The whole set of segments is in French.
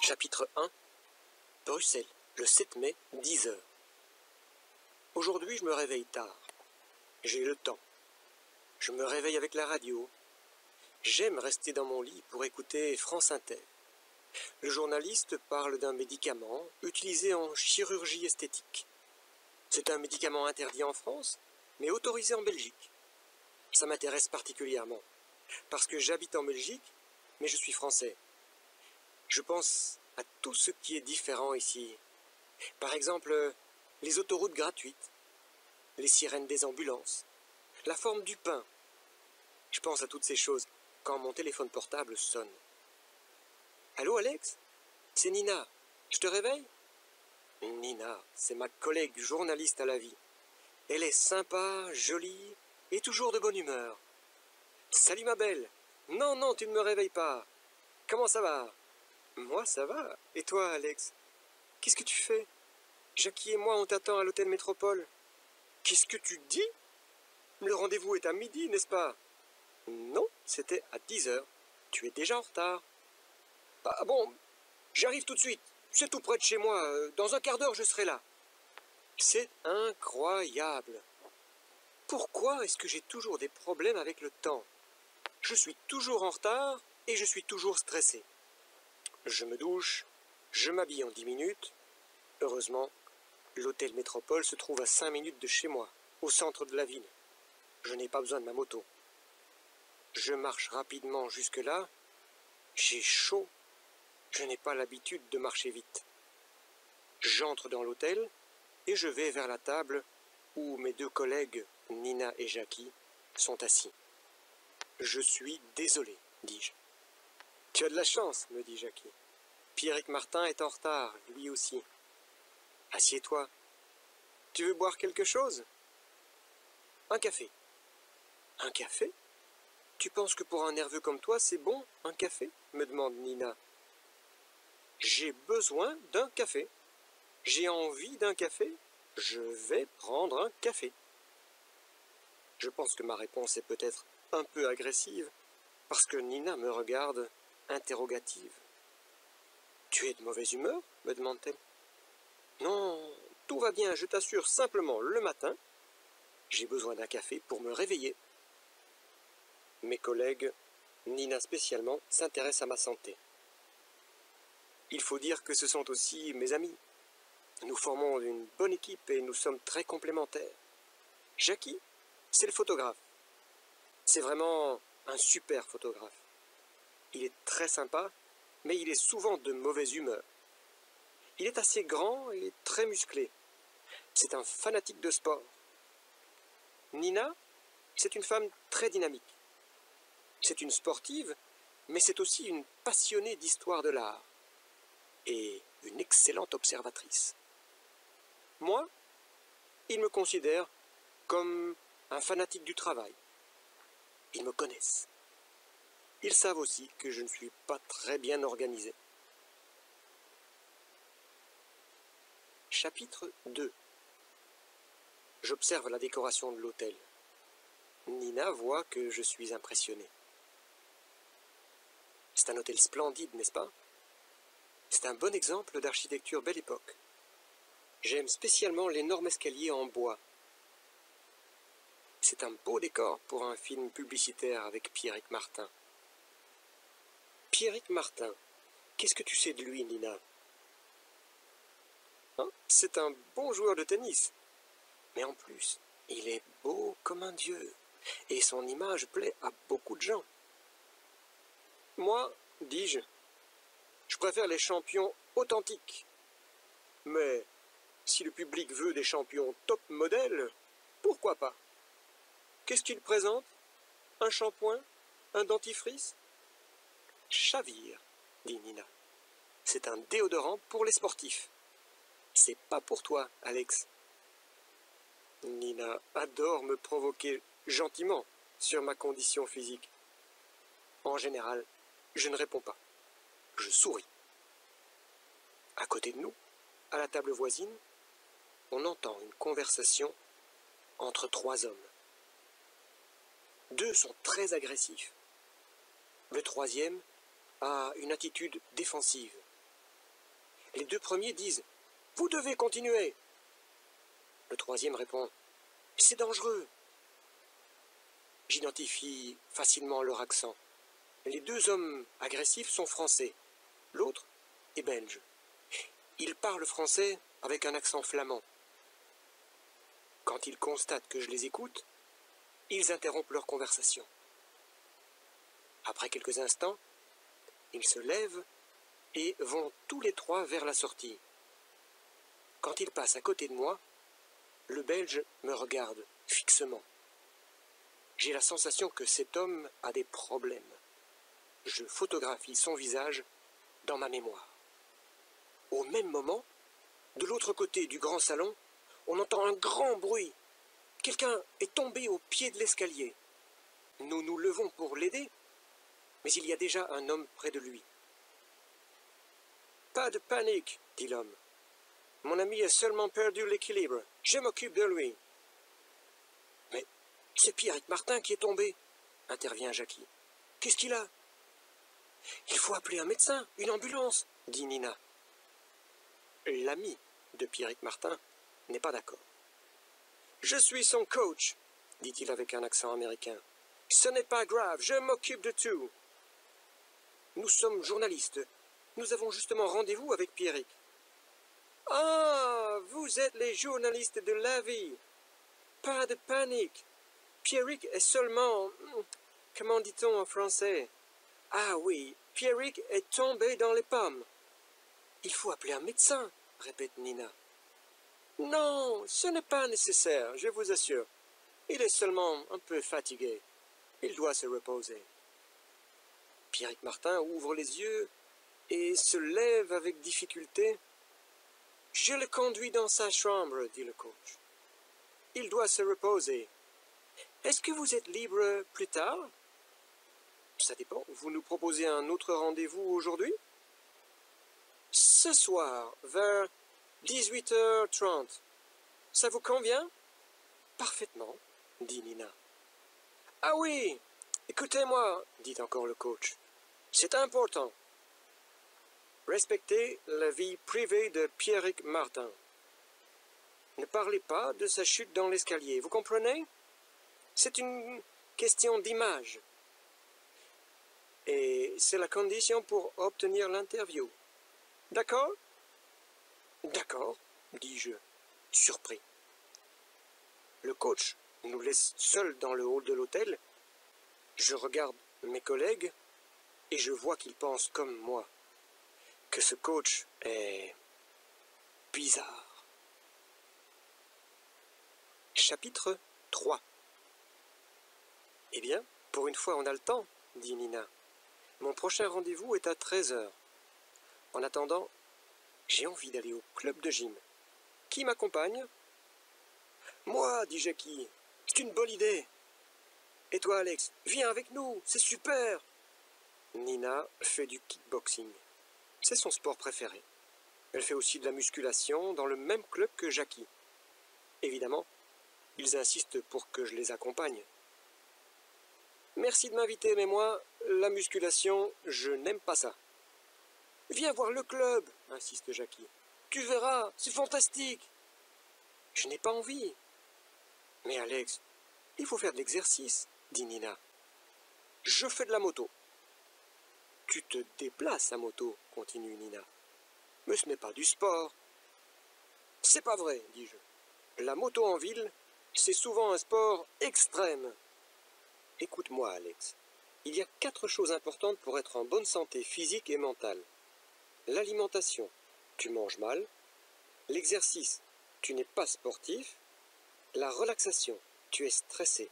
Chapitre 1. Bruxelles, le 7 mai, 10 h. Aujourd'hui, je me réveille tard. J'ai le temps. Je me réveille avec la radio. J'aime rester dans mon lit pour écouter France Inter. Le journaliste parle d'un médicament utilisé en chirurgie esthétique. C'est un médicament interdit en France, mais autorisé en Belgique. Ça m'intéresse particulièrement, parce que j'habite en Belgique, mais je suis français. Je pense à tout ce qui est différent ici. Par exemple, les autoroutes gratuites, les sirènes des ambulances, la forme du pain. Je pense à toutes ces choses quand mon téléphone portable sonne. Allô, Alex? C'est Nina. Je te réveille? Nina, c'est ma collègue journaliste à la vie. Elle est sympa, jolie et toujours de bonne humeur. Salut ma belle. Non, non, tu ne me réveilles pas. Comment ça va? Moi, ça va. Et toi, Alex? Qu'est-ce que tu fais? Jackie et moi, on t'attend à l'hôtel Métropole. Qu'est-ce que tu dis? Le rendez-vous est à midi, n'est-ce pas? Non, c'était à 10 h. Tu es déjà en retard. Ah bon, j'arrive tout de suite. C'est tout près de chez moi. Dans un quart d'heure, je serai là. C'est incroyable. Pourquoi est-ce que j'ai toujours des problèmes avec le temps? Je suis toujours en retard et je suis toujours stressé. Je me douche, je m'habille en 10 minutes. Heureusement, l'hôtel Métropole se trouve à 5 minutes de chez moi, au centre de la ville. Je n'ai pas besoin de ma moto. Je marche rapidement jusque-là. J'ai chaud. Je n'ai pas l'habitude de marcher vite. J'entre dans l'hôtel et je vais vers la table où mes deux collègues, Nina et Jackie, sont assis. Je suis désolé, dis-je. Tu as de la chance, me dit Jackie. Pierrick Martin est en retard, lui aussi. Assieds-toi. Tu veux boire quelque chose? Un café. Un café? Tu penses que pour un nerveux comme toi, c'est bon, un café? Me demande Nina. J'ai besoin d'un café. J'ai envie d'un café. Je vais prendre un café. Je pense que ma réponse est peut-être un peu agressive, parce que Nina me regarde interrogative. Tu es de mauvaise humeur? Me demande-t-elle. Non, tout va bien, je t'assure, simplement le matin, j'ai besoin d'un café pour me réveiller. Mes collègues, Nina spécialement, s'intéressent à ma santé. Il faut dire que ce sont aussi mes amis. Nous formons une bonne équipe et nous sommes très complémentaires. Jackie, c'est le photographe. C'est vraiment un super photographe. Il est très sympa, mais il est souvent de mauvaise humeur. Il est assez grand et très musclé. C'est un fanatique de sport. Nina, c'est une femme très dynamique. C'est une sportive, mais c'est aussi une passionnée d'histoire de l'art. Et une excellente observatrice. Moi, ils me considèrent comme un fanatique du travail. Ils me connaissent. Ils savent aussi que je ne suis pas très bien organisé. Chapitre 2. J'observe la décoration de l'hôtel. Nina voit que je suis impressionné. C'est un hôtel splendide, n'est-ce pas? C'est un bon exemple d'architecture belle époque. J'aime spécialement l'énorme escalier en bois. C'est un beau décor pour un film publicitaire avec Pierrick Martin. Pierrick Martin, qu'est-ce que tu sais de lui, Nina? Hein? C'est un bon joueur de tennis. Mais en plus, il est beau comme un dieu. Et son image plaît à beaucoup de gens. Moi, dis-je, je préfère les champions authentiques. Mais si le public veut des champions top modèles, pourquoi pas? Qu'est-ce qu'il présente? Un shampoing? Un dentifrice? Chavir, dit Nina. C'est un déodorant pour les sportifs. C'est pas pour toi, Alex. Nina adore me provoquer gentiment sur ma condition physique. En général, je ne réponds pas. Je souris. À côté de nous, à la table voisine, on entend une conversation entre 3 hommes. 2 sont très agressifs. Le 3e a une attitude défensive. Les deux premiers disent « Vous devez continuer ». Le troisième répond « C'est dangereux ». J'identifie facilement leur accent. Les deux hommes agressifs sont français, l'autre est belge. Ils parlent français avec un accent flamand. Quand ils constatent que je les écoute, ils interrompent leur conversation. Après quelques instants, ils se lèvent et vont tous les trois vers la sortie. Quand ils passent à côté de moi, le Belge me regarde fixement. J'ai la sensation que cet homme a des problèmes. Je photographie son visage dans ma mémoire. Au même moment, de l'autre côté du grand salon, on entend un grand bruit. Quelqu'un est tombé au pied de l'escalier. Nous nous levons pour l'aider, mais il y a déjà un homme près de lui. « Pas de panique, » dit l'homme. « Mon ami a seulement perdu l'équilibre. Je m'occupe de lui. »« Mais c'est Pierrick Martin qui est tombé, » intervient Jackie. « Qu'est-ce qu'il a ?»« Il faut appeler un médecin, une ambulance, » dit Nina. L'ami de Pierrick Martin n'est pas d'accord. « Je suis son coach, » dit-il avec un accent américain. « Ce n'est pas grave, je m'occupe de tout. »« Nous sommes journalistes. Nous avons justement rendez-vous avec Pierrick. »« Ah, vous êtes les journalistes de la vie. Pas de panique. Pierrick est seulement... Comment dit-on en français? Ah oui, Pierrick est tombé dans les pommes. »« Il faut appeler un médecin, » répète Nina. « Non, ce n'est pas nécessaire, je vous assure. Il est seulement un peu fatigué. Il doit se reposer. » Pierrick Martin ouvre les yeux et se lève avec difficulté. « Je le conduis dans sa chambre, » dit le coach. « Il doit se reposer. Est-ce que vous êtes libre plus tard? » Ça dépend. Vous nous proposez un autre rendez-vous aujourd'hui? Ce soir, vers 18h30. Ça vous convient? Parfaitement, dit Nina. Ah oui, écoutez-moi, dit encore le coach. C'est important. Respectez la vie privée de Pierrick Martin. Ne parlez pas de sa chute dans l'escalier, vous comprenez? C'est une question d'image. Et c'est la condition pour obtenir l'interview. D'accord? D'accord, dis-je, surpris. Le coach nous laisse seuls dans le hall de l'hôtel. Je regarde mes collègues et je vois qu'ils pensent comme moi, que ce coach est bizarre. Chapitre 3. Eh bien, pour une fois on a le temps, dit Nina. Mon prochain rendez-vous est à 13h. En attendant, j'ai envie d'aller au club de gym. Qui m'accompagne? Moi, dit Jackie. C'est une bonne idée. Et toi, Alex, viens avec nous, c'est super. Nina fait du kickboxing. C'est son sport préféré. Elle fait aussi de la musculation dans le même club que Jackie. Évidemment, ils insistent pour que je les accompagne. Merci de m'inviter, mais moi, la musculation, je n'aime pas ça. Viens voir le club, insiste Jackie. Tu verras, c'est fantastique. Je n'ai pas envie. Mais Alex, il faut faire de l'exercice, dit Nina. Je fais de la moto. Tu te déplaces à moto, continue Nina. Mais ce n'est pas du sport. C'est pas vrai, dis-je. La moto en ville, c'est souvent un sport extrême. Écoute-moi, Alex. Il y a 4 choses importantes pour être en bonne santé physique et mentale. L'alimentation, tu manges mal. L'exercice, tu n'es pas sportif. La relaxation, tu es stressé.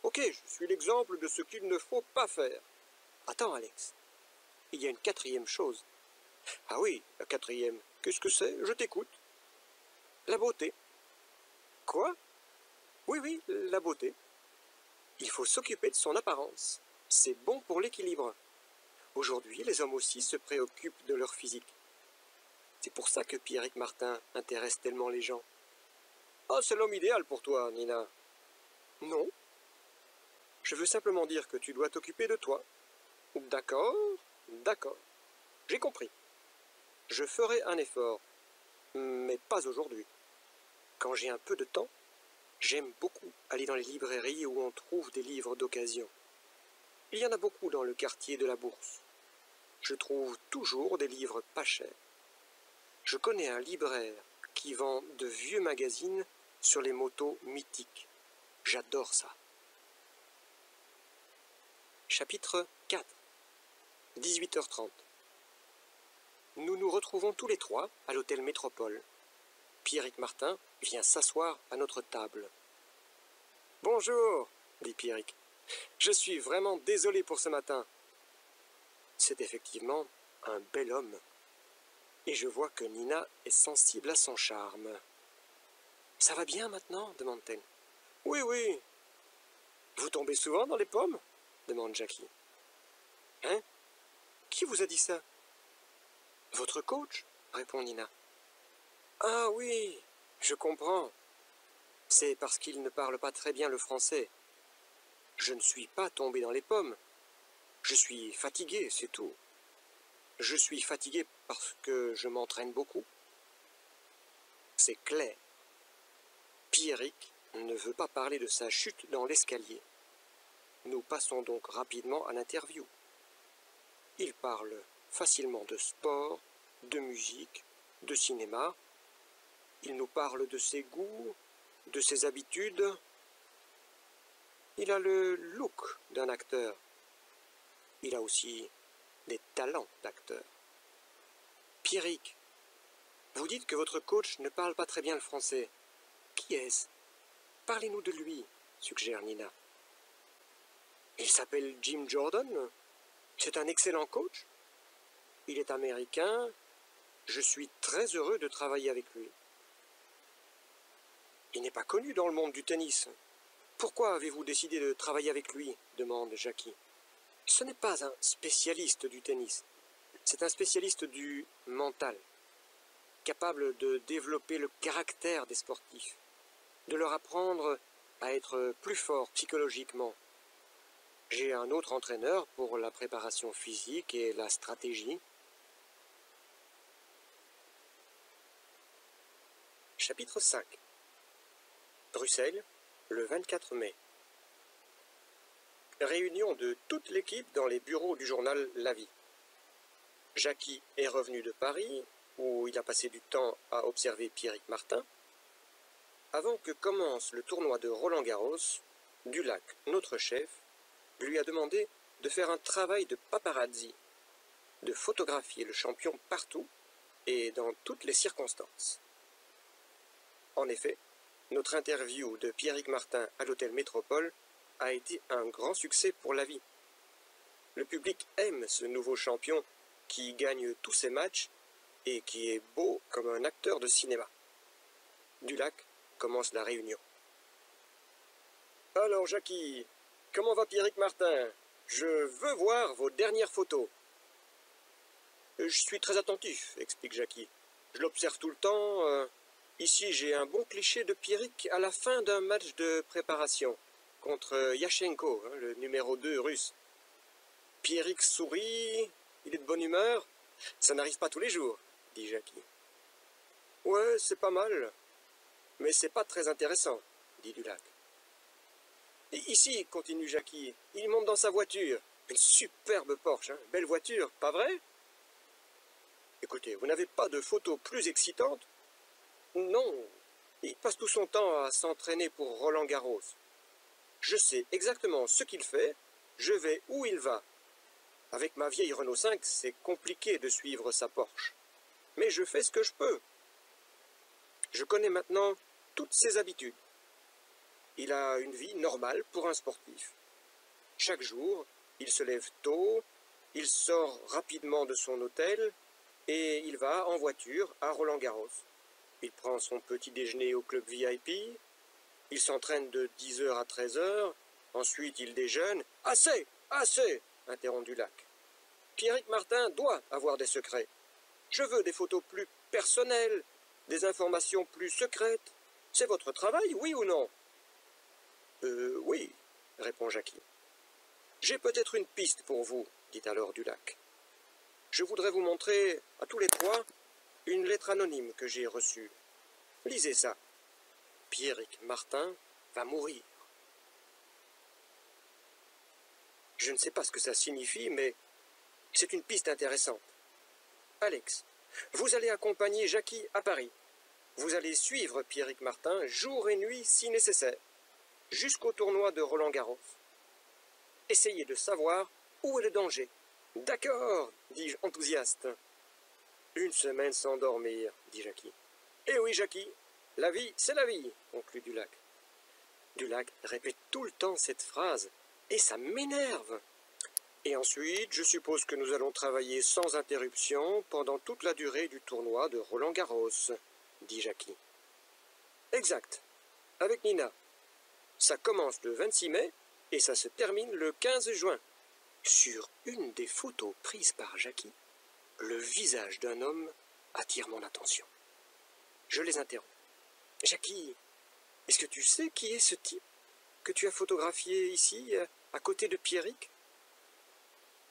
Ok, je suis l'exemple de ce qu'il ne faut pas faire. Attends, Alex. Il y a une 4e chose. Ah oui, la 4e. Qu'est-ce que c'est? Je t'écoute. La beauté. Quoi? Oui, la beauté. Il faut s'occuper de son apparence. C'est bon pour l'équilibre. Aujourd'hui, les hommes aussi se préoccupent de leur physique. C'est pour ça que Pierrick Martin intéresse tellement les gens. Ah, c'est l'homme idéal pour toi, Nina. Non. Je veux simplement dire que tu dois t'occuper de toi. D'accord, d'accord. J'ai compris. Je ferai un effort, mais pas aujourd'hui. Quand j'ai un peu de temps, j'aime beaucoup aller dans les librairies où on trouve des livres d'occasion. Il y en a beaucoup dans le quartier de la Bourse. Je trouve toujours des livres pas chers. Je connais un libraire qui vend de vieux magazines sur les motos mythiques. J'adore ça. Chapitre 4. 18h30. Nous nous retrouvons tous les trois à l'hôtel Métropole. Pierrick Martin vient s'asseoir à notre table. « Bonjour, dit Pierrick. Je suis vraiment désolé pour ce matin. » C'est effectivement un bel homme. Et je vois que Nina est sensible à son charme. « Ça va bien maintenant » demande-t-elle. « Oui, oui. »« Vous tombez souvent dans les pommes » demande Jackie. « Hein? Qui vous a dit ça ?»« Votre coach » répond Nina. « Ah oui, je comprends. C'est parce qu'il ne parle pas très bien le français. Je ne suis pas tombé dans les pommes. Je suis fatigué, c'est tout. Je suis fatigué parce que je m'entraîne beaucoup. » C'est clair. Pierrick ne veut pas parler de sa chute dans l'escalier. Nous passons donc rapidement à l'interview. Il parle facilement de sport, de musique, de cinéma. Il nous parle de ses goûts, de ses habitudes. Il a le look d'un acteur. Il a aussi des talents d'acteur. Pierrick, vous dites que votre coach ne parle pas très bien le français. Qui est-ce? Parlez-nous de lui, suggère Nina. Il s'appelle Jim Jordan. C'est un excellent coach. Il est américain. Je suis très heureux de travailler avec lui. Il n'est pas connu dans le monde du tennis. Pourquoi avez-vous décidé de travailler avec lui? Demande Jackie. Ce n'est pas un spécialiste du tennis. C'est un spécialiste du mental, capable de développer le caractère des sportifs, de leur apprendre à être plus forts psychologiquement. J'ai un autre entraîneur pour la préparation physique et la stratégie. Chapitre 5. Bruxelles, le 24 mai. Réunion de toute l'équipe dans les bureaux du journal La Vie. Jackie est revenu de Paris, où il a passé du temps à observer Pierrick Martin. Avant que commence le tournoi de Roland-Garros, Dulac, notre chef, lui a demandé de faire un travail de paparazzi, de photographier le champion partout et dans toutes les circonstances. En effet, notre interview de Pierrick Martin à l'hôtel Métropole a été un grand succès pour La Vie. Le public aime ce nouveau champion qui gagne tous ses matchs et qui est beau comme un acteur de cinéma. Dulac commence la réunion. Alors Jackie, comment va Pierrick Martin? Je veux voir vos dernières photos. Je suis très attentif, explique Jackie. Je l'observe tout le temps. Ici, j'ai un bon cliché de Pierrick à la fin d'un match de préparation contre Yashenko, le numéro 2 russe. Pierrick sourit, il est de bonne humeur. Ça n'arrive pas tous les jours, dit Jackie. Ouais, c'est pas mal, mais c'est pas très intéressant, dit Dulac. Et ici, continue Jackie, il monte dans sa voiture. Une superbe Porsche, hein, belle voiture, pas vrai? Écoutez, vous n'avez pas de photos plus excitantes? Non, il passe tout son temps à s'entraîner pour Roland-Garros. Je sais exactement ce qu'il fait, je vais où il va. Avec ma vieille Renault 5, c'est compliqué de suivre sa Porsche. Mais je fais ce que je peux. Je connais maintenant toutes ses habitudes. Il a une vie normale pour un sportif. Chaque jour, il se lève tôt, il sort rapidement de son hôtel et il va en voiture à Roland-Garros. Il prend son petit déjeuner au club VIP, il s'entraîne de 10h à 13h, ensuite il déjeune. « Assez, assez !» interrompt Dulac. « Pierrick Martin doit avoir des secrets. Je veux des photos plus personnelles, des informations plus secrètes. C'est votre travail, oui ou non ?» Oui, répond Jackie. « J'ai peut-être une piste pour vous, dit alors Dulac. je voudrais vous montrer à tous les trois une lettre anonyme que j'ai reçue. Lisez ça. Pierrick Martin va mourir. Je ne sais pas ce que ça signifie, mais c'est une piste intéressante. Alex, vous allez accompagner Jackie à Paris. Vous allez suivre Pierrick Martin jour et nuit si nécessaire, jusqu'au tournoi de Roland-Garros. Essayez de savoir où est le danger. D'accord, dis-je enthousiaste. Une semaine sans dormir, dit Jackie. Eh oui, Jackie, la vie, c'est la vie, conclut Dulac. Dulac répète tout le temps cette phrase, et ça m'énerve. Et ensuite, je suppose que nous allons travailler sans interruption pendant toute la durée du tournoi de Roland-Garros, dit Jackie. Exact, avec Nina. Ça commence le 26 mai et ça se termine le 15 juin. Sur une des photos prises par Jackie, le visage d'un homme attire mon attention. Je les interromps. Jackie, est-ce que tu sais qui est ce type que tu as photographié ici, à côté de Pierrick?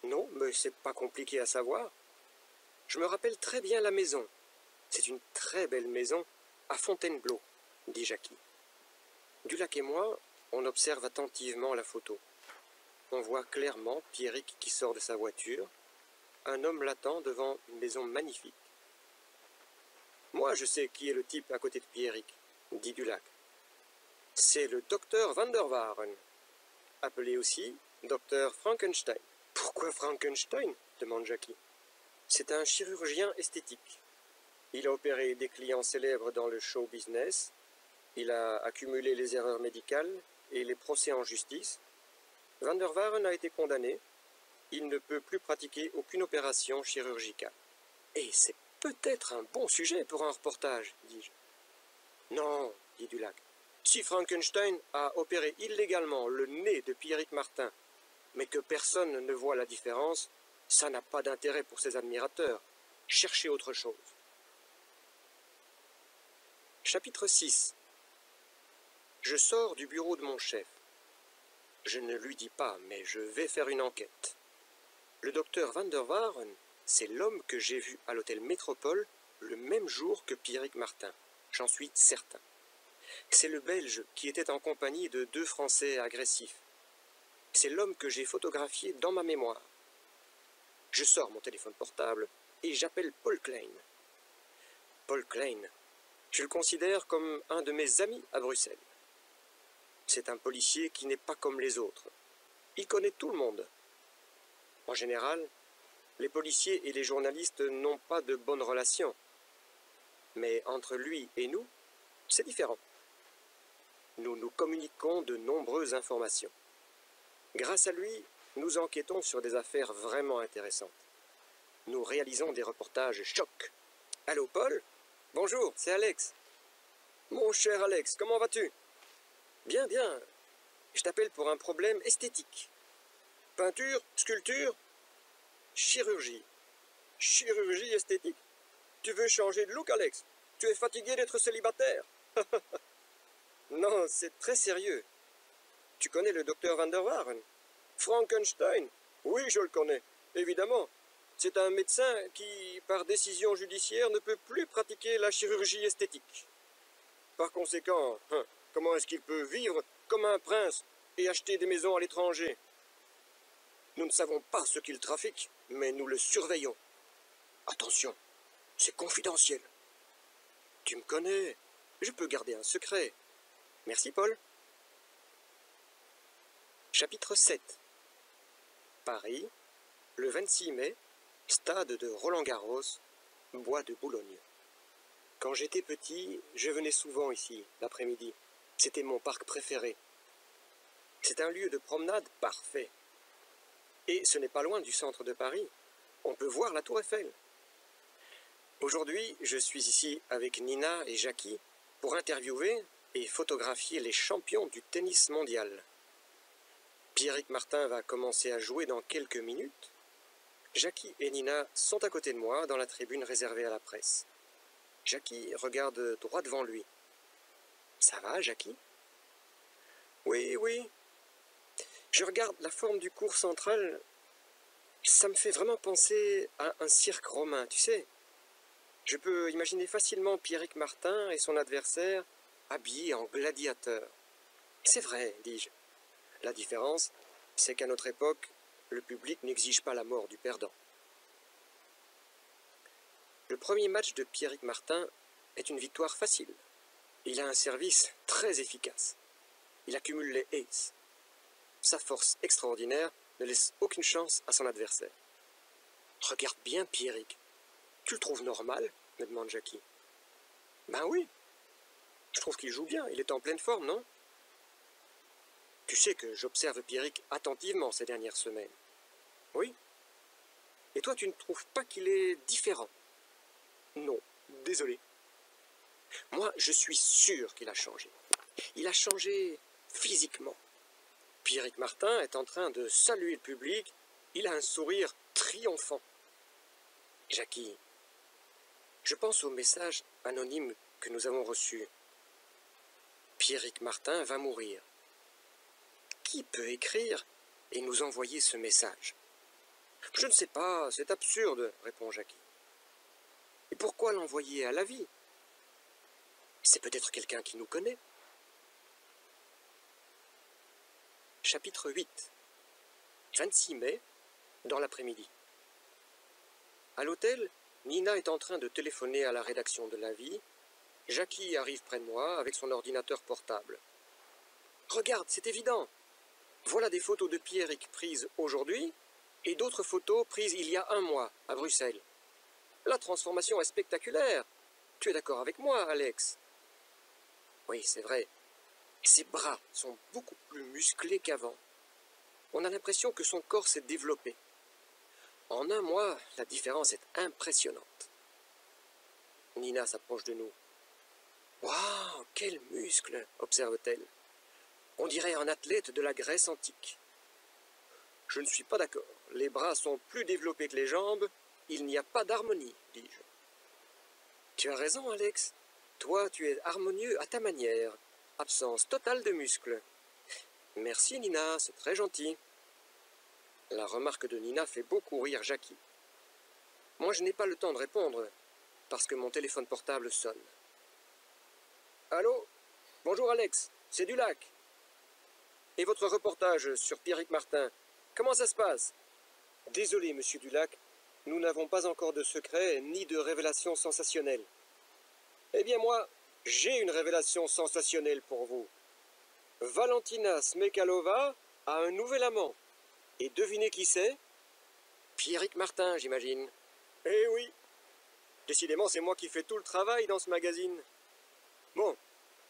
Non, mais c'est pas compliqué à savoir. Je me rappelle très bien la maison. C'est une très belle maison à Fontainebleau, dit Jackie. Dulac et moi, on observe attentivement la photo. On voit clairement Pierrick qui sort de sa voiture. Un homme l'attend devant une maison magnifique. Moi, je sais qui est le type à côté de Pierrick, dit Dulac. C'est le docteur Van der Waaren, appelé aussi docteur Frankenstein. Pourquoi Frankenstein? Demande Jackie. C'est un chirurgien esthétique. Il a opéré des clients célèbres dans le show business. Il a accumulé les erreurs médicales et les procès en justice. Van der Waaren a été condamné. Il ne peut plus pratiquer aucune opération chirurgicale. Et c'est peut-être un bon sujet pour un reportage, dis-je. Non, dit Dulac. Si Frankenstein a opéré illégalement le nez de Pierrick Martin, mais que personne ne voit la différence, ça n'a pas d'intérêt pour ses admirateurs. Cherchez autre chose. Chapitre 6. Je sors du bureau de mon chef. Je ne lui dis pas, mais je vais faire une enquête. Le docteur Van der Waaren, c'est l'homme que j'ai vu à l'hôtel Métropole le même jour que Pierrick Martin. J'en suis certain. C'est le Belge qui était en compagnie de 2 Français agressifs. C'est l'homme que j'ai photographié dans ma mémoire. Je sors mon téléphone portable et j'appelle Paul Klein. Paul Klein, je le considère comme un de mes amis à Bruxelles. C'est un policier qui n'est pas comme les autres. Il connaît tout le monde. En général, les policiers et les journalistes n'ont pas de bonnes relations. Mais entre lui et nous, c'est différent. Nous nous communiquons de nombreuses informations. Grâce à lui, nous enquêtons sur des affaires vraiment intéressantes. Nous réalisons des reportages chocs. Allô, Paul? Bonjour, c'est Alex. Mon cher Alex, comment vas-tu? Bien, bien. Je t'appelle pour un problème esthétique. Peinture, sculpture, chirurgie. Chirurgie esthétique? Tu veux changer de look, Alex? Tu es fatigué d'être célibataire? Non, c'est très sérieux. Tu connais le docteur Van der Waaren? Frankenstein? Oui, je le connais, évidemment. C'est un médecin qui, par décision judiciaire, ne peut plus pratiquer la chirurgie esthétique. Par conséquent, comment est-ce qu'il peut vivre comme un prince et acheter des maisons à l'étranger? Nous ne savons pas ce qu'il trafique, mais nous le surveillons. Attention, c'est confidentiel. Tu me connais, je peux garder un secret. Merci, Paul. Chapitre 7. Paris, le 26 mai, stade de Roland-Garros, bois de Boulogne. Quand j'étais petit, je venais souvent ici, l'après-midi. C'était mon parc préféré. C'est un lieu de promenade parfait. Et ce n'est pas loin du centre de Paris. On peut voir la Tour Eiffel. Aujourd'hui, je suis ici avec Nina et Jackie pour interviewer et photographier les champions du tennis mondial. Pierrick Martin va commencer à jouer dans quelques minutes. Jackie et Nina sont à côté de moi dans la tribune réservée à la presse. Jackie regarde droit devant lui. Ça va, Jackie? Oui, oui. Je regarde la forme du court central. Ça me fait vraiment penser à un cirque romain, tu sais. Je peux imaginer facilement Pierrick Martin et son adversaire habillés en gladiateurs. C'est vrai, dis-je. La différence, c'est qu'à notre époque, le public n'exige pas la mort du perdant. Le premier match de Pierrick Martin est une victoire facile. Il a un service très efficace. Il accumule les aces. Sa force extraordinaire ne laisse aucune chance à son adversaire. Regarde bien Pierrick. Tu le trouves normal? Me demande Jackie. Ben oui. Je trouve qu'il joue bien. Il est en pleine forme, non? Tu sais que j'observe Pierrick attentivement ces dernières semaines. Oui. Et toi, tu ne trouves pas qu'il est différent? Non, désolé. Moi, je suis sûr qu'il a changé. Il a changé physiquement. Pierrick Martin est en train de saluer le public. Il a un sourire triomphant. Jackie, je pense au message anonyme que nous avons reçu. Pierrick Martin va mourir. Qui peut écrire et nous envoyer ce message? Je ne sais pas, c'est absurde, répond Jackie. Et pourquoi l'envoyer à la vie? C'est peut-être quelqu'un qui nous connaît. Chapitre 8. 26 mai, dans l'après-midi. À l'hôtel, Nina est en train de téléphoner à la rédaction de La Vie. Jackie arrive près de moi avec son ordinateur portable. Regarde, c'est évident. Voilà des photos de Pierrick prises aujourd'hui et d'autres photos prises il y a un mois à Bruxelles. La transformation est spectaculaire. Tu es d'accord avec moi, Alex? Oui, c'est vrai. Ses bras sont beaucoup plus musclés qu'avant. On a l'impression que son corps s'est développé. En un mois, la différence est impressionnante. Nina s'approche de nous. « Waouh, quels muscles !» observe-t-elle. « On dirait un athlète de la Grèce antique. » Je ne suis pas d'accord. Les bras sont plus développés que les jambes. Il n'y a pas d'harmonie, dis-je. Tu as raison, Alex. Toi, tu es harmonieux à ta manière. Absence totale de muscles. Merci, Nina, c'est très gentil. La remarque de Nina fait beaucoup rire Jackie. Moi, je n'ai pas le temps de répondre, parce que mon téléphone portable sonne. Allô? Bonjour Alex, c'est Dulac. Et votre reportage sur Pierrick Martin, comment ça se passe? Désolé, monsieur Dulac, nous n'avons pas encore de secret ni de révélation sensationnelle. Eh bien moi, j'ai une révélation sensationnelle pour vous. Valentina Smekalova a un nouvel amant. Et devinez qui c'est? Pierrick Martin, j'imagine. Eh oui. Décidément, c'est moi qui fais tout le travail dans ce magazine. Bon,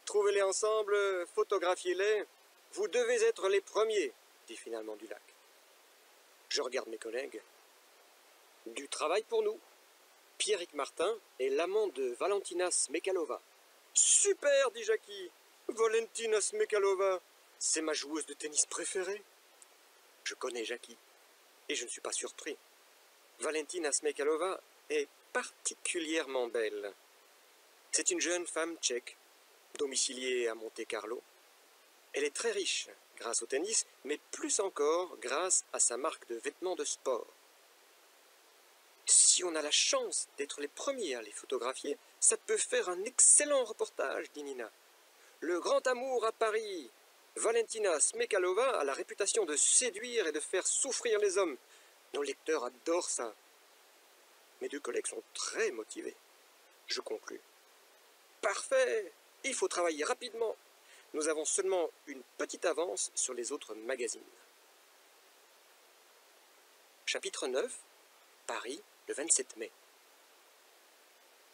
trouvez-les ensemble, photographiez-les. Vous devez être les premiers, dit finalement Dulac. Je regarde mes collègues. Du travail pour nous. Pierrick Martin est l'amant de Valentina Smekalova. Super, dit Jackie. Valentina Smekalova, c'est ma joueuse de tennis préférée. Je connais Jackie, et je ne suis pas surpris. Valentina Smekalova est particulièrement belle. C'est une jeune femme tchèque, domiciliée à Monte-Carlo. Elle est très riche grâce au tennis, mais plus encore grâce à sa marque de vêtements de sport. Si on a la chance d'être les premiers à les photographier, ça peut faire un excellent reportage, dit Nina. Le grand amour à Paris. Valentina Smekalova a la réputation de séduire et de faire souffrir les hommes. Nos lecteurs adorent ça. Mes deux collègues sont très motivés. Je conclus. Parfait! Il faut travailler rapidement. Nous avons seulement une petite avance sur les autres magazines. Chapitre 9. Paris, le 27 mai.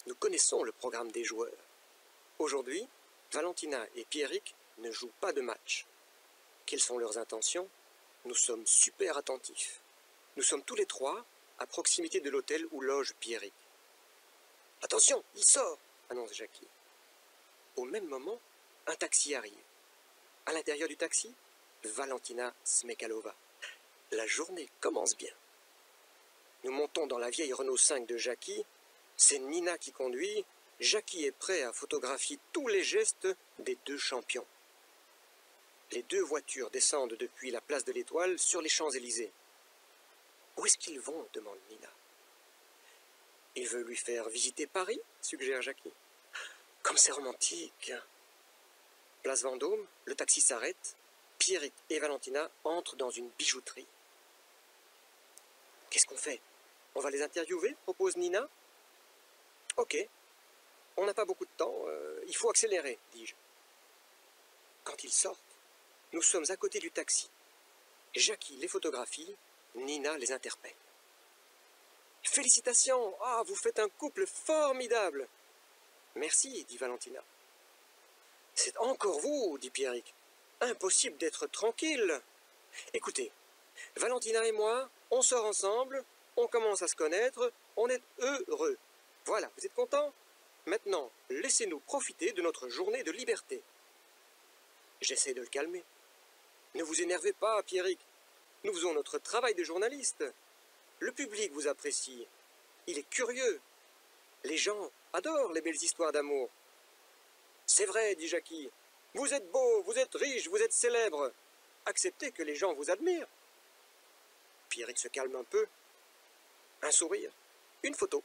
Nous connaissons le programme des joueurs. Aujourd'hui, Valentina et Pierrick ne jouent pas de match. Quelles sont leurs intentions? Nous sommes super attentifs. Nous sommes tous les trois à proximité de l'hôtel où loge Pierrick. « Attention, il sort !» annonce Jackie. Au même moment, un taxi arrive. À l'intérieur du taxi, Valentina Smekalova. La journée commence bien. Nous montons dans la vieille Renault 5 de Jackie. C'est Nina qui conduit. Jackie est prêt à photographier tous les gestes des deux champions. Les deux voitures descendent depuis la place de l'Étoile sur les Champs-Élysées. Où est-ce qu'ils vont demande Nina. Il veut lui faire visiter Paris, suggère Jackie. Comme c'est romantique. Place Vendôme, le taxi s'arrête. Pierrick et Valentina entrent dans une bijouterie. Qu'est-ce qu'on fait? On va les interviewer, propose Nina. Ok, on n'a pas beaucoup de temps, il faut accélérer, dis-je. Quand ils sortent, nous sommes à côté du taxi. Jackie les photographie, Nina les interpelle. Félicitations, ah, vous faites un couple formidable. Merci, dit Valentina. C'est encore vous, dit Pierrick. Impossible d'être tranquille. Écoutez, Valentina et moi, on sort ensemble, on commence à se connaître, on est heureux. Voilà, vous êtes contents? Maintenant, laissez-nous profiter de notre journée de liberté. J'essaie de le calmer. Ne vous énervez pas, Pierrick. Nous faisons notre travail de journaliste. Le public vous apprécie. Il est curieux. Les gens adorent les belles histoires d'amour. C'est vrai, dit Jackie. Vous êtes beau, vous êtes riche, vous êtes célèbre. Acceptez que les gens vous admirent. Pierrick se calme un peu. Un sourire, une photo.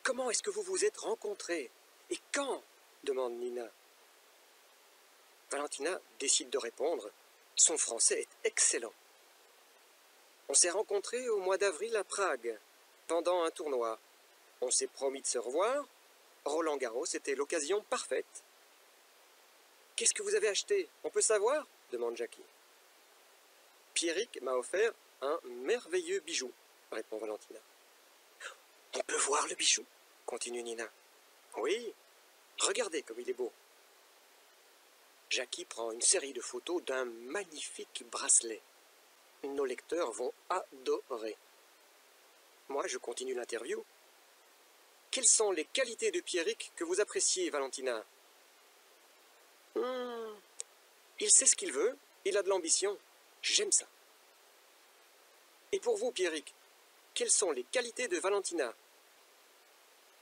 Comment est-ce que vous vous êtes rencontrés? Et quand? Demande Nina. Valentina décide de répondre. Son français est excellent. On s'est rencontrés au mois d'avril à Prague, pendant un tournoi. On s'est promis de se revoir. Roland Garros était l'occasion parfaite. Qu'est-ce que vous avez acheté? On peut savoir? Demande Jackie. Pierrick m'a offert un merveilleux bijou, répond Valentina. On peut voir le bijou? Continue Nina. Oui, regardez comme il est beau. Jackie prend une série de photos d'un magnifique bracelet. Nos lecteurs vont adorer. Moi, je continue l'interview. Quelles sont les qualités de Pierrick que vous appréciez, Valentina? Il sait ce qu'il veut, il a de l'ambition. J'aime ça. Et pour vous, Pierrick, quelles sont les qualités de Valentina?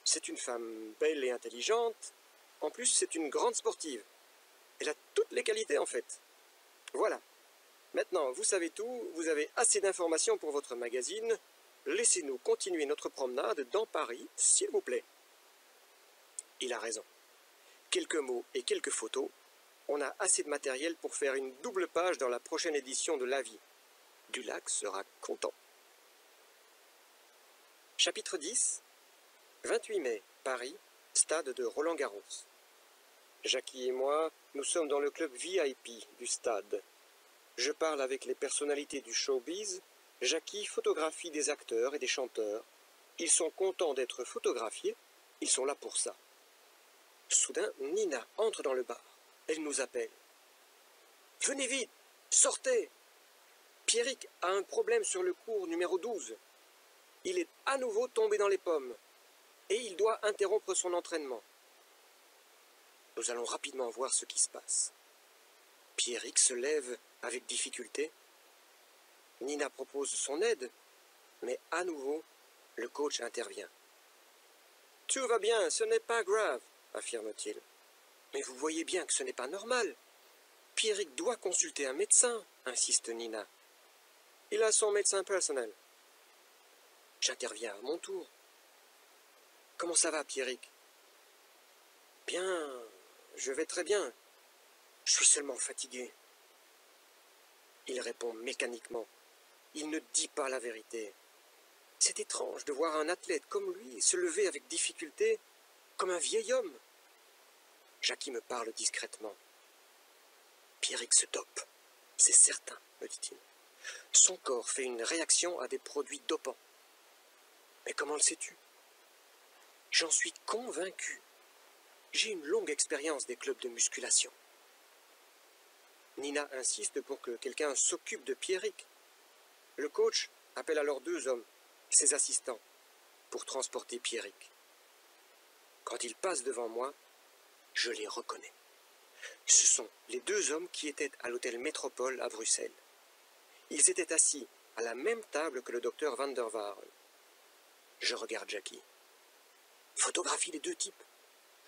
C'est une femme belle et intelligente. En plus, c'est une grande sportive. Elle a toutes les qualités, en fait. Voilà. Maintenant, vous savez tout, vous avez assez d'informations pour votre magazine. Laissez-nous continuer notre promenade dans Paris, s'il vous plaît. Il a raison. Quelques mots et quelques photos. On a assez de matériel pour faire une double page dans la prochaine édition de l'Avis. Dulac sera content. Chapitre 10. 28 mai, Paris, stade de Roland-Garros. Jackie et moi, nous sommes dans le club VIP du stade. Je parle avec les personnalités du showbiz. Jackie photographie des acteurs et des chanteurs. Ils sont contents d'être photographiés. Ils sont là pour ça. Soudain, Nina entre dans le bar. Elle nous appelle. « Venez vite, sortez ! Pierrick a un problème sur le cours numéro 12. Il est à nouveau tombé dans les pommes et il doit interrompre son entraînement. » Nous allons rapidement voir ce qui se passe. Pierrick se lève avec difficulté. Nina propose son aide, mais à nouveau, le coach intervient. « Tout va bien, ce n'est pas grave, affirme-t-il. Mais vous voyez bien que ce n'est pas normal. Pierrick doit consulter un médecin, insiste Nina. Il a son médecin personnel. J'interviens à mon tour. Comment ça va, Pierrick? Bien, je vais très bien. Je suis seulement fatigué. Il répond mécaniquement. Il ne dit pas la vérité. C'est étrange de voir un athlète comme lui se lever avec difficulté, comme un vieil homme. Jackie me parle discrètement. Pierrick se dope, c'est certain, me dit-il. Son corps fait une réaction à des produits dopants. Mais comment le sais-tu? J'en suis convaincu. J'ai une longue expérience des clubs de musculation. Nina insiste pour que quelqu'un s'occupe de Pierrick. Le coach appelle alors 2 hommes, ses assistants, pour transporter Pierrick. Quand ils passent devant moi, je les reconnais. Ce sont les 2 hommes qui étaient à l'hôtel Métropole à Bruxelles. Ils étaient assis à la même table que le docteur Van der Waaren. Je regarde Jackie. Photographie les 2 types.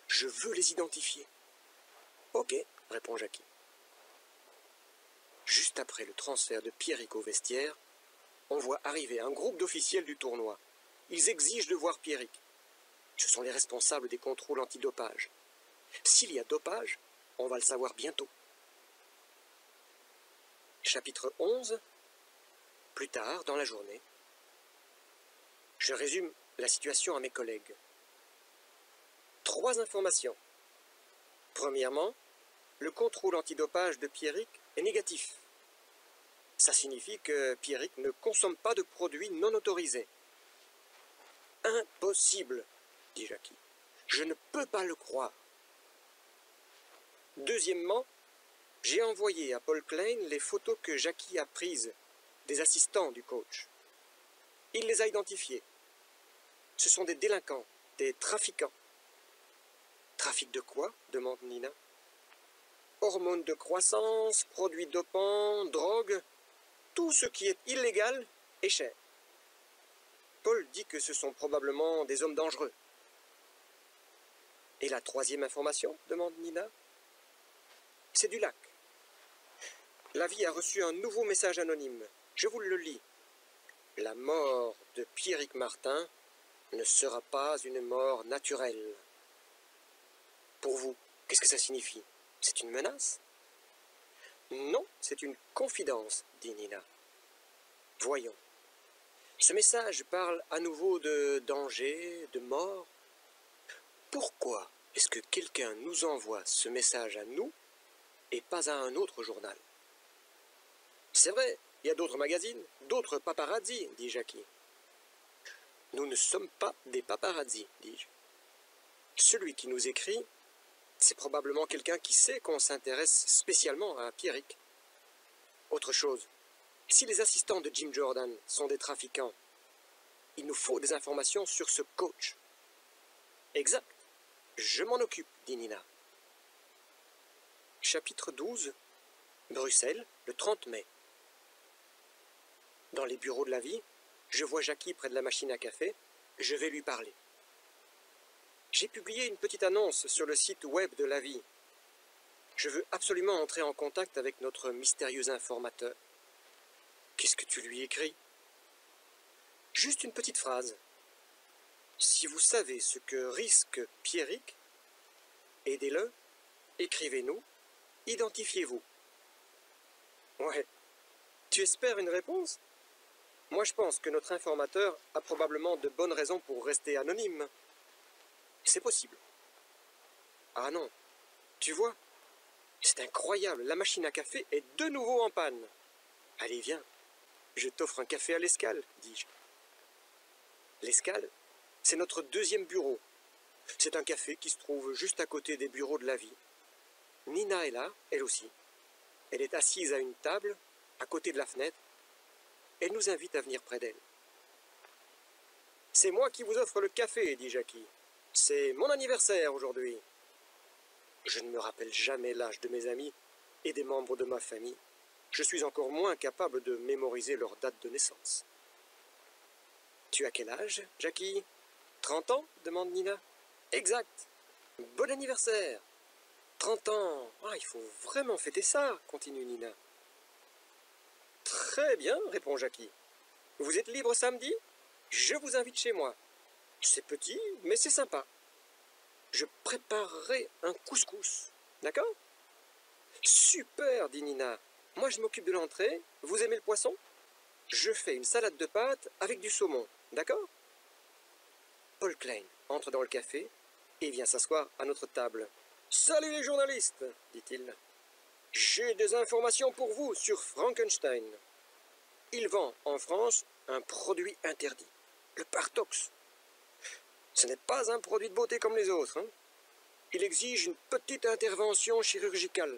Je veux les identifier. Ok, répond Jackie. Juste après le transfert de Pierrick au vestiaire, On voit arriver un groupe d'officiels du tournoi. Ils exigent de voir Pierrick. Ce sont les responsables des contrôles antidopage. S'il y a dopage, on va le savoir bientôt. Chapitre 11. Plus tard, dans la journée. Je résume la situation à mes collègues. 3 informations. Premièrement, le contrôle antidopage de Pierrick est négatif. Ça signifie que Pierrick ne consomme pas de produits non autorisés. Impossible, dit Jackie. Je ne peux pas le croire. Deuxièmement, j'ai envoyé à Paul Klein les photos que Jackie a prises des assistants du coach. Il les a identifiés. Ce sont des délinquants, des trafiquants. Trafic de quoi? Demande Nina. Hormones de croissance, produits dopants, drogue, tout ce qui est illégal est cher. Paul dit que ce sont probablement des hommes dangereux. Et la 3e information? Demande Nina. C'est du lac. La vie a reçu un nouveau message anonyme. Je vous le lis. La mort de Pierrick Martin ne sera pas une mort naturelle. Pour vous, qu'est-ce que ça signifie? C'est une menace? Non, c'est une confidence, dit Nina. Voyons. Ce message parle à nouveau de danger, de mort. Pourquoi est-ce que quelqu'un nous envoie ce message à nous et pas à un autre journal? C'est vrai, il y a d'autres magazines, d'autres paparazzi, dit Jackie. Nous ne sommes pas des paparazzi, dis-je. Celui qui nous écrit, c'est probablement quelqu'un qui sait qu'on s'intéresse spécialement à Pierrick. Autre chose, si les assistants de Jim Jordan sont des trafiquants, il nous faut des informations sur ce coach. Exact, je m'en occupe, dit Nina. Chapitre 12. Bruxelles, le 30 mai. Dans les bureaux de la vie, je vois Jackie près de la machine à café, je vais lui parler. J'ai publié une petite annonce sur le site web de la vie. Je veux absolument entrer en contact avec notre mystérieux informateur. Qu'est-ce que tu lui écris? Juste une petite phrase. Si vous savez ce que risque Pierrick, aidez-le, écrivez-nous, identifiez-vous. Ouais. Tu espères une réponse? Moi, je pense que notre informateur a probablement de bonnes raisons pour rester anonyme. C'est possible. Ah non, tu vois, c'est incroyable, la machine à café est de nouveau en panne. Allez, viens, je t'offre un café à l'escale, dis-je. L'escale, c'est notre 2e bureau. C'est un café qui se trouve juste à côté des bureaux de la vie. Nina est là, elle aussi. Elle est assise à une table, à côté de la fenêtre. Elle nous invite à venir près d'elle. C'est moi qui vous offre le café, dit Jackie. C'est mon anniversaire aujourd'hui. Je ne me rappelle jamais l'âge de mes amis et des membres de ma famille. Je suis encore moins capable de mémoriser leur date de naissance. Tu as quel âge, Jackie? 30 ans? Demande Nina. Exact. Bon anniversaire. 30 ans. Ah, il faut vraiment fêter ça, continue Nina. Très bien, répond Jackie. Vous êtes libre samedi? Je vous invite chez moi. C'est petit, mais c'est sympa. Je préparerai un couscous. D'accord? Super, dit Nina. Moi, je m'occupe de l'entrée. Vous aimez le poisson? Je fais une salade de pâtes avec du saumon. D'accord? Paul Klein entre dans le café et vient s'asseoir à notre table. Salut les journalistes, dit-il. J'ai des informations pour vous sur Frankenstein. Il vend en France un produit interdit, le Partox. Ce n'est pas un produit de beauté comme les autres. Il exige une petite intervention chirurgicale.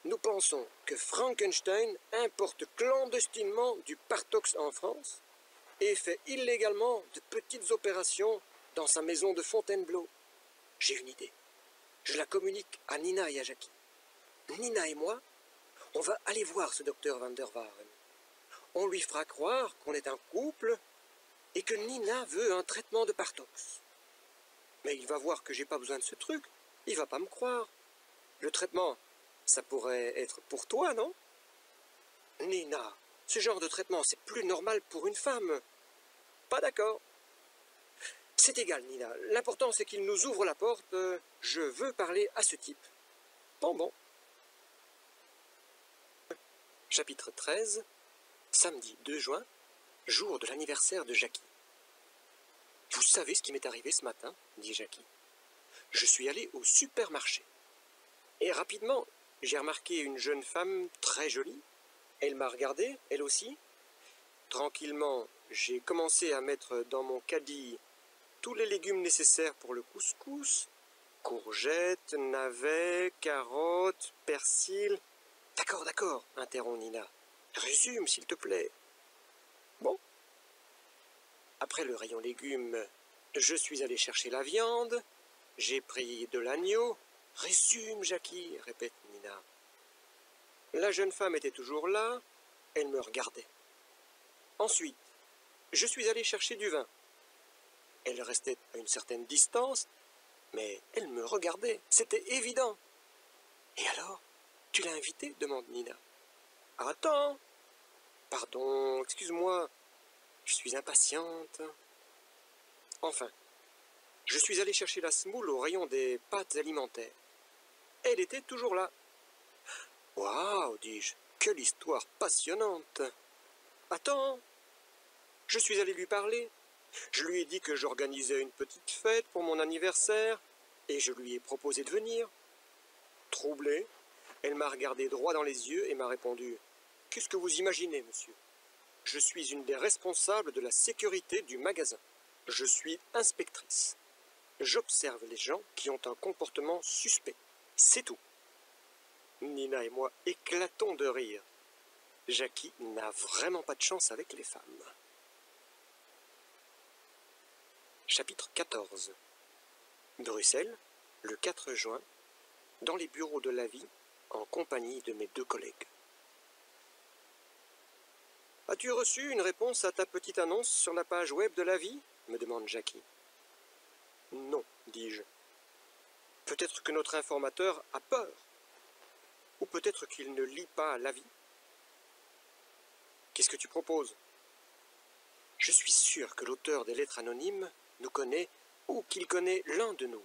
Nous pensons que Frankenstein importe clandestinement du Partox en France et fait illégalement de petites opérations dans sa maison de Fontainebleau. J'ai une idée. Je la communique à Nina et à Jackie. Nina et moi, on va aller voir ce docteur Van der Waaren. On lui fera croire qu'on est un couple et que Nina veut un traitement de Partox. Mais il va voir que j'ai pas besoin de ce truc. Il va pas me croire. Le traitement, ça pourrait être pour toi, non? Nina, Ce genre de traitement, c'est plus normal pour une femme. Pas d'accord. C'est égal, Nina. L'important, c'est qu'il nous ouvre la porte. Je veux parler à ce type. Bon. Chapitre 13. Samedi 2 juin, jour de l'anniversaire de Jackie. « Vous savez ce qui m'est arrivé ce matin ?» dit Jackie. « Je suis allé au supermarché. Et rapidement, j'ai remarqué une jeune femme très jolie. Elle m'a regardé, elle aussi. Tranquillement, j'ai commencé à mettre dans mon caddie tous les légumes nécessaires pour le couscous. Courgettes, navets, carottes, persil. »« D'accord, interrompt Nina. Résume, s'il te plaît. » Bon. Après le rayon légumes, je suis allé chercher la viande. J'ai pris de l'agneau. Résume, Jackie, répète Nina. La jeune femme était toujours là. Elle me regardait. Ensuite, je suis allé chercher du vin. Elle restait à une certaine distance, mais elle me regardait. C'était évident. Et alors, tu l'as invitée demande Nina. Attends. Pardon, excuse-moi. Je suis impatiente. Enfin, je suis allé chercher la semoule au rayon des pâtes alimentaires. Elle était toujours là. Waouh, dis-je, quelle histoire passionnante. Attends, je suis allé lui parler. Je lui ai dit que j'organisais une petite fête pour mon anniversaire et je lui ai proposé de venir. Troublée, elle m'a regardé droit dans les yeux et m'a répondu « Qu'est-ce que vous imaginez, monsieur ? Je suis une des responsables de la sécurité du magasin. Je suis inspectrice. J'observe les gens qui ont un comportement suspect. C'est tout. » Nina et moi éclatons de rire. Jackie n'a vraiment pas de chance avec les femmes. Chapitre 14. Bruxelles, le 4 juin, dans les bureaux de la vie, en compagnie de mes 2 collègues. « As-tu reçu une réponse à ta petite annonce sur la page web de la vie ?» me demande Jackie. « Non, dis-je. Peut-être que notre informateur a peur. Ou peut-être qu'il ne lit pas la vie. Qu'est-ce que tu proposes ? Je suis sûr que l'auteur des lettres anonymes nous connaît ou qu'il connaît l'un de nous.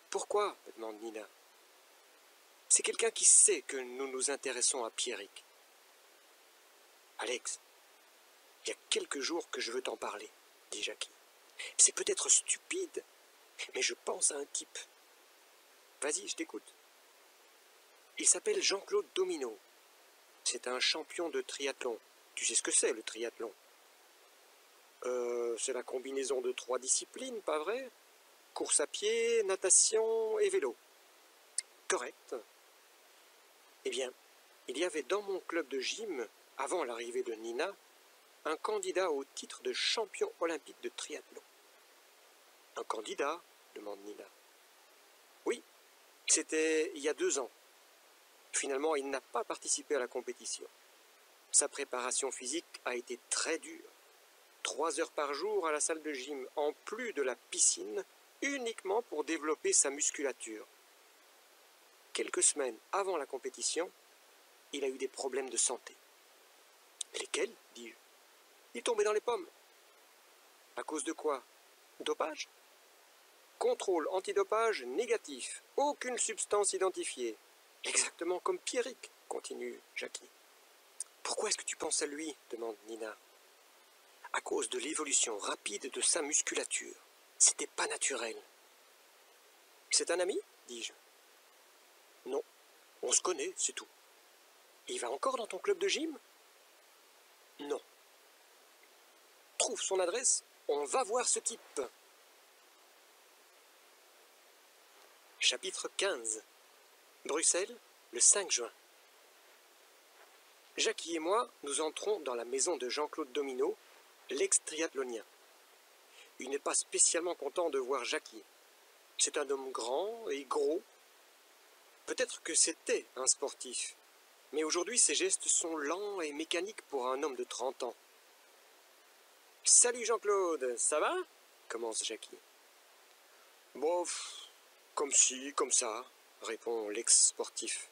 Pourquoi ? Me demande Nina. C'est quelqu'un qui sait que nous nous intéressons à Pierrick. Alex, il y a quelques jours que je veux t'en parler, dit Jackie. C'est peut-être stupide, mais je pense à un type. Vas-y, je t'écoute. Il s'appelle Jean-Claude Domino. C'est un champion de triathlon. Tu sais ce que c'est, le triathlon ? C'est la combinaison de 3 disciplines, pas vrai ? Course à pied, natation et vélo. Correct. Eh bien, il y avait dans mon club de gym, avant l'arrivée de Nina, un candidat au titre de champion olympique de triathlon. Un candidat ? Demande Nina. Oui, c'était il y a 2 ans. Finalement, il n'a pas participé à la compétition. Sa préparation physique a été très dure. 3 heures par jour à la salle de gym, en plus de la piscine, uniquement pour développer sa musculature. Quelques semaines avant la compétition, il a eu des problèmes de santé. Lesquels ? dis-je. Il tombait dans les pommes. À cause de quoi ? Dopage ? Contrôle antidopage négatif. Aucune substance identifiée. Exactement comme Pierrick, continue Jackie. Pourquoi est-ce que tu penses à lui ? demande Nina. À cause de l'évolution rapide de sa musculature. C'était pas naturel. C'est un ami ? dis-je. Non, on se connaît, c'est tout. Il va encore dans ton club de gym ? Non. Trouve son adresse, on va voir ce type. Chapitre 15. Bruxelles, le 5 juin. Jackie et moi, nous entrons dans la maison de Jean-Claude Domino, l'ex-triathlonien. Il n'est pas spécialement content de voir Jackie. C'est un homme grand et gros. Peut-être que c'était un sportif, mais aujourd'hui ses gestes sont lents et mécaniques pour un homme de 30 ans. « Salut Jean-Claude, ça va ?» commence Jackie. « Bof, comme ci, comme ça », répond l'ex-sportif.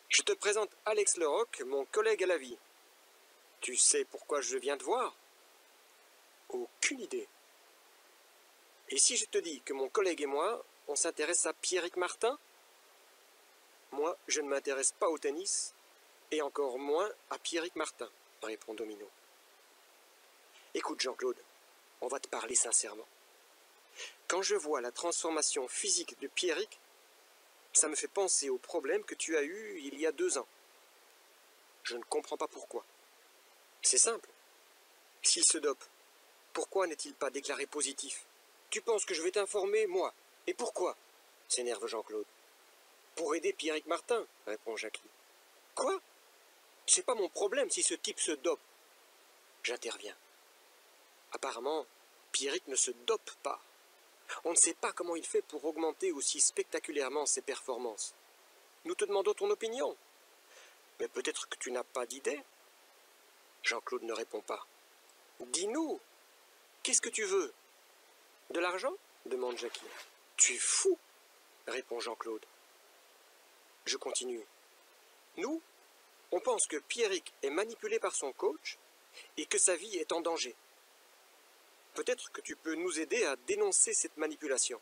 Je te présente Alex Leroc, mon collègue à la vie. Tu sais pourquoi je viens te voir? Aucune idée. Et si je te dis que mon collègue et moi, on s'intéresse à Pierrick Martin? Moi, je ne m'intéresse pas au tennis, et encore moins à Pierrick Martin, répond Domino. Écoute Jean-Claude, on va te parler sincèrement. Quand je vois la transformation physique de Pierrick, ça me fait penser au problème que tu as eu il y a 2 ans. Je ne comprends pas pourquoi. C'est simple. S'il se dope, pourquoi n'est-il pas déclaré positif? Tu penses que je vais t'informer, moi? Et pourquoi? S'énerve Jean-Claude. Pour aider Pierrick Martin, répond Jackie. Quoi? C'est pas mon problème si ce type se dope. J'interviens. Apparemment, Pierrick ne se dope pas. On ne sait pas comment il fait pour augmenter aussi spectaculairement ses performances. Nous te demandons ton opinion. Mais peut-être que tu n'as pas d'idée? Jean-Claude ne répond pas. Dis-nous, qu'est-ce que tu veux? De l'argent? Demande Jackie. Tu es fou, répond Jean-Claude. Je continue. Nous, on pense que Pierrick est manipulé par son coach et que sa vie est en danger. Peut-être que tu peux nous aider à dénoncer cette manipulation.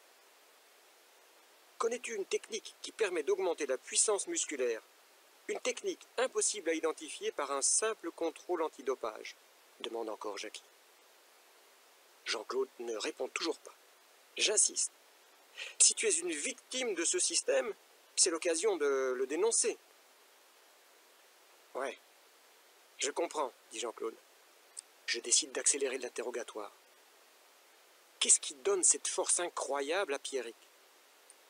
Connais-tu une technique qui permet d'augmenter la puissance musculaire? Une technique impossible à identifier par un simple contrôle antidopage, demande encore Jackie. Jean-Claude ne répond toujours pas. J'insiste. Si tu es une victime de ce système, c'est l'occasion de le dénoncer. Ouais, je comprends, dit Jean-Claude. Je décide d'accélérer l'interrogatoire. Qu'est-ce qui donne cette force incroyable à Pierrick?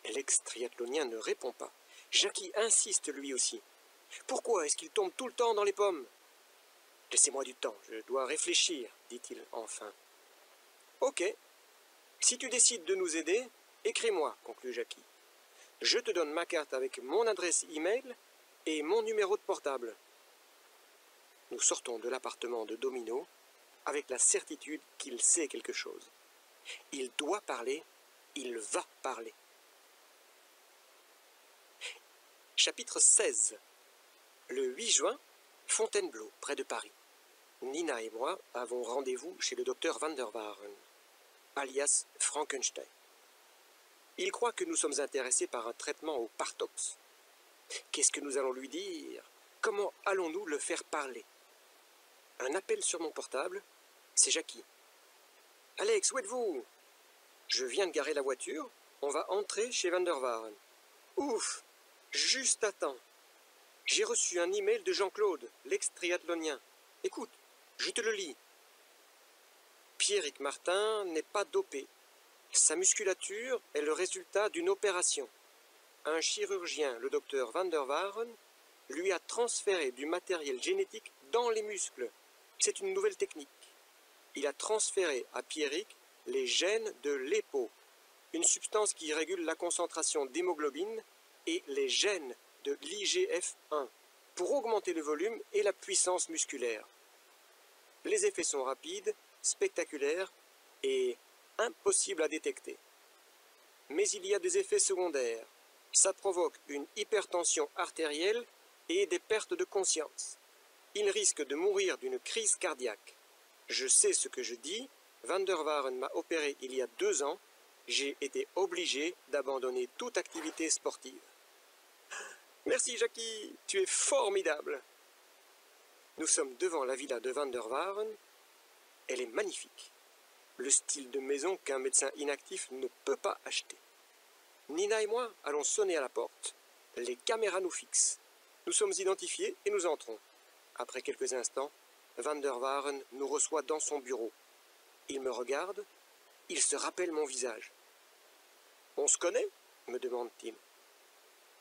L'ex-triathlonien ne répond pas. Jackie insiste lui aussi. Pourquoi est-ce qu'il tombe tout le temps dans les pommes? Laissez-moi du temps, je dois réfléchir, dit-il enfin. Ok, si tu décides de nous aider, écris-moi, conclut Jackie. Je te donne ma carte avec mon adresse e-mail et mon numéro de portable. Nous sortons de l'appartement de Domino avec la certitude qu'il sait quelque chose. Il doit parler, il va parler. Chapitre 16. Le 8 juin, Fontainebleau, près de Paris. Nina et moi avons rendez-vous chez le docteur Van der Waaren, alias Frankenstein. Il croit que nous sommes intéressés par un traitement au Partox. Qu'est-ce que nous allons lui dire? Comment allons-nous le faire parler? Un appel sur mon portable, c'est Jackie. « Alex, où êtes-vous? » Je viens de garer la voiture, on va entrer chez Van der Waaren. Ouf, juste à temps. J'ai reçu un email de Jean-Claude, l'ex-triathlonien. Écoute, je te le lis. Pierrick Martin n'est pas dopé. Sa musculature est le résultat d'une opération. Un chirurgien, le docteur Van der Waaren, lui a transféré du matériel génétique dans les muscles. C'est une nouvelle technique. Il a transféré à Pierrick les gènes de l'EPO, une substance qui régule la concentration d'hémoglobine, et les gènes de l'IGF-1, pour augmenter le volume et la puissance musculaire. Les effets sont rapides, spectaculaires et impossibles à détecter. Mais il y a des effets secondaires. Ça provoque une hypertension artérielle et des pertes de conscience. Il risque de mourir d'une crise cardiaque. Je sais ce que je dis, Van der Waaren m'a opéré il y a 2 ans, j'ai été obligé d'abandonner toute activité sportive. Merci Jackie, tu es formidable. Nous sommes devant la villa de Van der Waaren. Elle est magnifique. Le style de maison qu'un médecin inactif ne peut pas acheter. Nina et moi allons sonner à la porte. Les caméras nous fixent. Nous sommes identifiés et nous entrons. Après quelques instants, Van der Waaren nous reçoit dans son bureau. Il me regarde, il se rappelle mon visage. « On se connaît ?» me demande-t-il.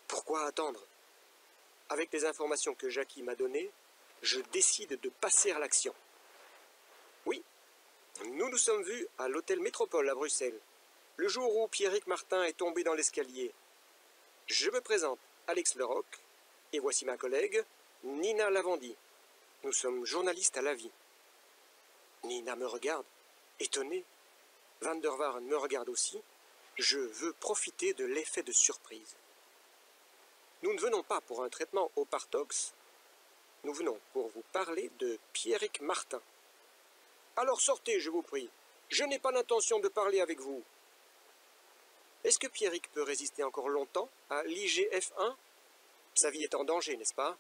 Pourquoi attendre? Avec les informations que Jackie m'a données, je décide de passer à l'action. Oui, nous nous sommes vus à l'hôtel Métropole à Bruxelles, le jour où Pierrick Martin est tombé dans l'escalier. Je me présente, Alex Leroc, et voici ma collègue, Nina Lavandi. Nous sommes journalistes à la vie. Nina me regarde, étonnée. Van der Waaren me regarde aussi. Je veux profiter de l'effet de surprise. Nous ne venons pas pour un traitement au Partox. Nous venons pour vous parler de Pierrick Martin. Alors sortez, je vous prie. Je n'ai pas l'intention de parler avec vous. Est-ce que Pierrick peut résister encore longtemps à l'IGF-1? Sa vie est en danger, n'est-ce pas?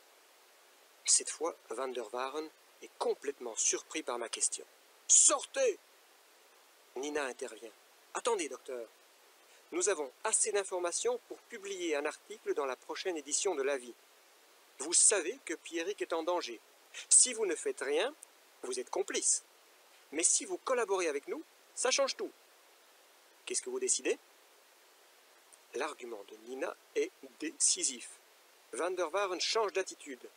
Cette fois, Van der Waaren est complètement surpris par ma question. Sortez! Nina intervient. Attendez, docteur. Nous avons assez d'informations pour publier un article dans la prochaine édition de La Vie. Vous savez que Pierrick est en danger. Si vous ne faites rien, vous êtes complice. Mais si vous collaborez avec nous, ça change tout. Qu'est-ce que vous décidez? L'argument de Nina est décisif. Van der Waaren change d'attitude.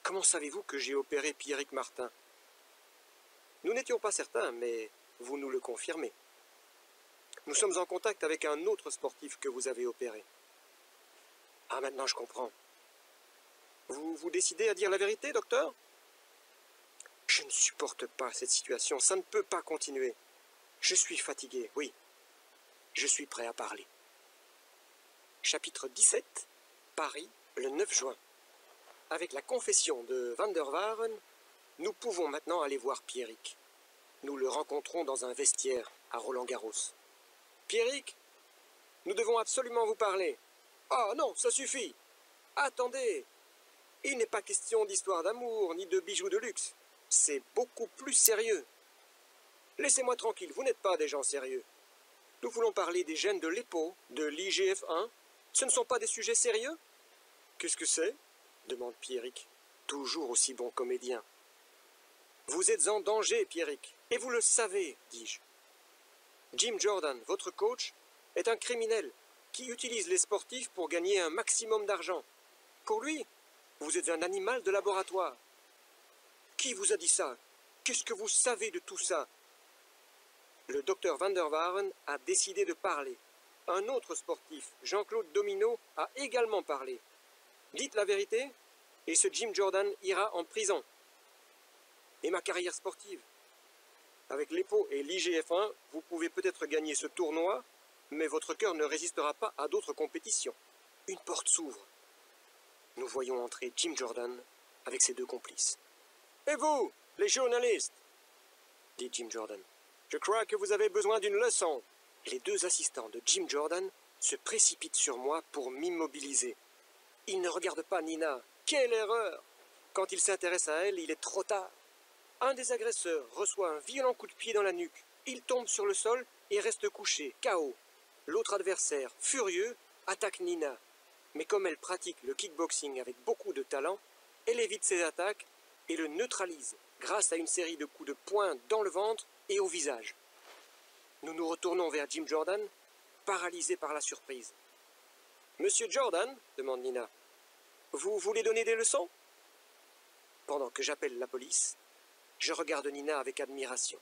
Comment savez-vous que j'ai opéré Pierrick Martin? Nous n'étions pas certains, mais vous nous le confirmez. Nous sommes en contact avec un autre sportif que vous avez opéré. Ah, maintenant je comprends. Vous vous décidez à dire la vérité, docteur? Je ne supporte pas cette situation, ça ne peut pas continuer. Je suis fatigué, oui. Je suis prêt à parler. Chapitre 17, Paris, le 9 juin. Avec la confession de Van der Waaren, nous pouvons maintenant aller voir Pierrick. Nous le rencontrons dans un vestiaire à Roland-Garros. Pierrick, nous devons absolument vous parler. Ah non, ça suffit. Attendez. Il n'est pas question d'histoire d'amour ni de bijoux de luxe. C'est beaucoup plus sérieux. Laissez-moi tranquille, vous n'êtes pas des gens sérieux. Nous voulons parler des gènes de l'EPO, de l'IGF-1. Ce ne sont pas des sujets sérieux? Qu'est-ce que c'est? Demande Pierrick, toujours aussi bon comédien. Vous êtes en danger, Pierrick, et vous le savez, dis-je. Jim Jordan, votre coach, est un criminel qui utilise les sportifs pour gagner un maximum d'argent. Pour lui, vous êtes un animal de laboratoire. Qui vous a dit ça? Qu'est-ce que vous savez de tout ça? Le docteur Van der Waaren a décidé de parler. Un autre sportif, Jean-Claude Domino, a également parlé. Dites la vérité, et ce Jim Jordan ira en prison. Et ma carrière sportive? Avec l'EPO et l'IGF-1, vous pouvez peut-être gagner ce tournoi, mais votre cœur ne résistera pas à d'autres compétitions. Une porte s'ouvre. Nous voyons entrer Jim Jordan avec ses deux complices. « Et vous, les journalistes ?» dit Jim Jordan. « Je crois que vous avez besoin d'une leçon. » Les deux assistants de Jim Jordan se précipitent sur moi pour m'immobiliser. Ils ne regardent pas Nina. Quelle erreur! Quand il s'intéresse à elle, il est trop tard. Un des agresseurs reçoit un violent coup de pied dans la nuque. Il tombe sur le sol et reste couché, KO. L'autre adversaire, furieux, attaque Nina. Mais comme elle pratique le kickboxing avec beaucoup de talent, elle évite ses attaques et le neutralise grâce à une série de coups de poing dans le ventre et au visage. Nous nous retournons vers Jim Jordan, paralysés par la surprise. « Monsieur Jordan, demande Nina, vous voulez donner des leçons ?» Pendant que j'appelle la police, je regarde Nina avec admiration.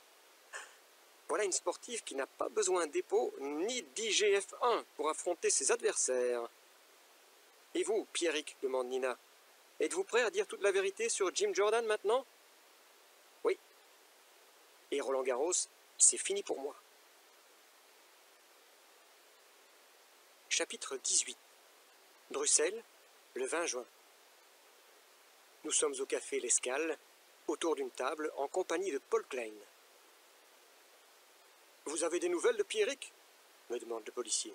Voilà une sportive qui n'a pas besoin d'EPO ni d'IGF-1 pour affronter ses adversaires. « Et vous, Pierrick, demande Nina, êtes-vous prêt à dire toute la vérité sur Jim Jordan maintenant? » Oui. Et Roland-Garros, c'est fini pour moi. Chapitre 18. Bruxelles, le 20 juin. Nous sommes au café L'Escale, autour d'une table, en compagnie de Paul Klein. « Vous avez des nouvelles de Pierrick ?» me demande le policier.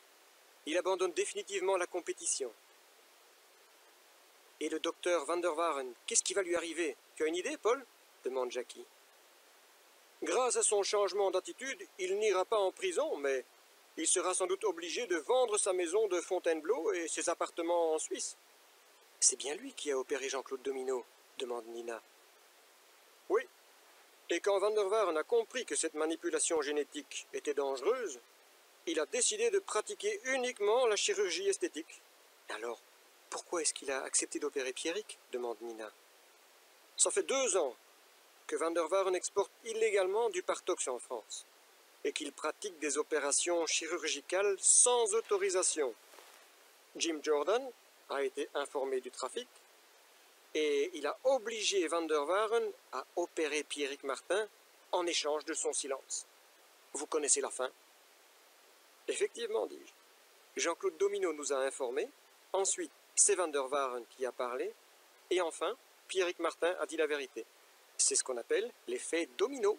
« Il abandonne définitivement la compétition. » « Et le docteur Van der Waaren, qu'est-ce qui va lui arriver? Tu as une idée, Paul ?» demande Jackie. « Grâce à son changement d'attitude, il n'ira pas en prison, mais il sera sans doute obligé de vendre sa maison de Fontainebleau et ses appartements en Suisse. »« C'est bien lui qui a opéré Jean-Claude Domino ?» demande Nina. « Oui. Et quand Van der Waaren a compris que cette manipulation génétique était dangereuse, il a décidé de pratiquer uniquement la chirurgie esthétique. » Alors, pourquoi est-ce qu'il a accepté d'opérer Pierrick? demande Nina. « Ça fait 2 ans que Van der Waaren exporte illégalement du Partox en France et qu'il pratique des opérations chirurgicales sans autorisation. Jim Jordan a été informé du trafic et il a obligé Van der Waaren à opérer Pierrick Martin en échange de son silence. Vous connaissez la fin? » « Effectivement, dis-je. Jean-Claude Domino nous a informés Ensuite, c'est Van der Waaren qui a parlé. Et enfin, Pierrick Martin a dit la vérité. C'est ce qu'on appelle l'effet domino.